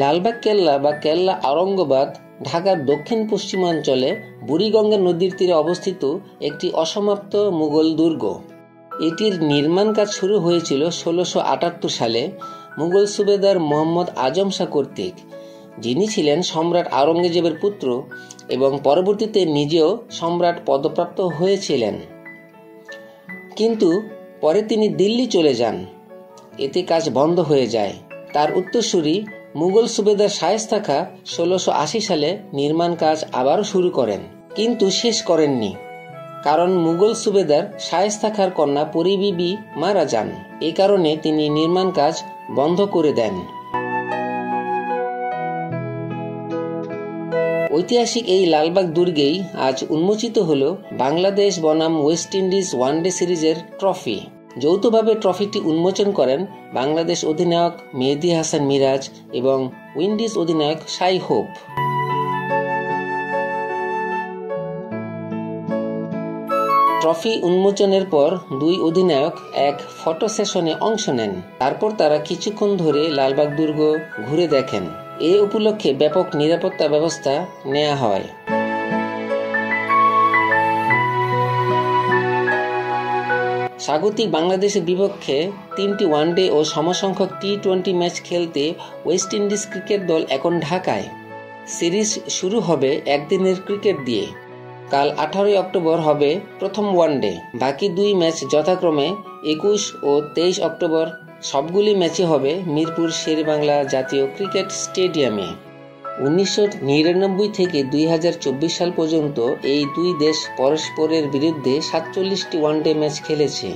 লালবাগ কেল্লা বা কেল্লা আওরঙ্গাবাদ ঢাকার দক্ষিণ পশ্চিমাঞ্চলে বুড়িগঙ্গা নদীর তীরে অবস্থিত একটি অসমাপ্ত মুঘল দুর্গ। এটির নির্মাণ কাজ শুরু হয়েছিল 1678 সালে মুঘল সুবেদার মোহাম্মদ আজম শাহ কর্তৃক, যিনি ছিলেন সম্রাট আওরঙ্গজেবের পুত্র এবং পরবর্তীতে নিজেও সম্রাট পদপ্রাপ্ত হয়েছিলেন। কিন্তু পরে তিনি দিল্লি চলে যান, এতে কাজ বন্ধ হয়ে যায়। তার উত্তরসূরি মুঘল সুবেদার শায়েস্তা খাঁ 1680 সালে নির্মাণ কাজ আবারও শুরু করেন, কিন্তু শেষ করেননি, কারণ মুঘল সুবেদার শায়েস্তা খাঁর কন্যা পরী বিবি মারা যান। এই কারণে তিনি নির্মাণ কাজ বন্ধ করে দেন। ঐতিহাসিক এই লালবাগ দুর্গেই আজ উন্মোচিত হল বাংলাদেশ বনাম ওয়েস্ট ইন্ডিজ ওয়ানডে সিরিজের ট্রফি। যৌথভাবে ট্রফিটি উন্মোচন করেন বাংলাদেশ অধিনায়ক মেহেদী হাসান মিরাজ এবং উইন্ডিজ অধিনায়ক শাই হোপ। ট্রফি উন্মোচনের পর দুই অধিনায়ক এক ফটো সেশনে অংশ নেন। তারপর তারা কিছুক্ষণ ধরে লালবাগ দুর্গ ঘুরে দেখেন। এ উপলক্ষে ব্যাপক নিরাপত্তা ব্যবস্থা নেওয়া হয়। স্বাগতিক বাংলাদেশের বিপক্ষে 3টি ওয়ানডে ও সমসংখ্যক টি-20 ম্যাচ খেলতে ওয়েস্ট ইন্ডিজ ক্রিকেট দল এখন ঢাকায়। সিরিজ শুরু হবে একদিনের ক্রিকেট দিয়ে। কাল 18 অক্টোবর হবে প্রথম ওয়ানডে। বাকি দুই ম্যাচ যথাক্রমে 21 ও 23 অক্টোবর। সবগুলি ম্যাচই হবে মিরপুর শেরেবাংলা জাতীয় ক্রিকেট স্টেডিয়ামে। 1999 থেকে 2024 সাল পর্যন্ত এই দুই দেশ পরস্পরের বিরুদ্ধে 47টি ওয়ানডে ম্যাচ খেলেছে।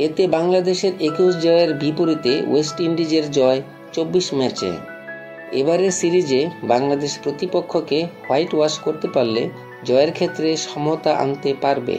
এতে বাংলাদেশের 21 জয়ের বিপরীতে ওয়েস্ট ইন্ডিজের জয় 24 ম্যাচে। এবারের সিরিজে বাংলাদেশ প্রতিপক্ষকে হোয়াইট ওয়াশ করতে পারলে জয়ের ক্ষেত্রে সমতা আনতে পারবে।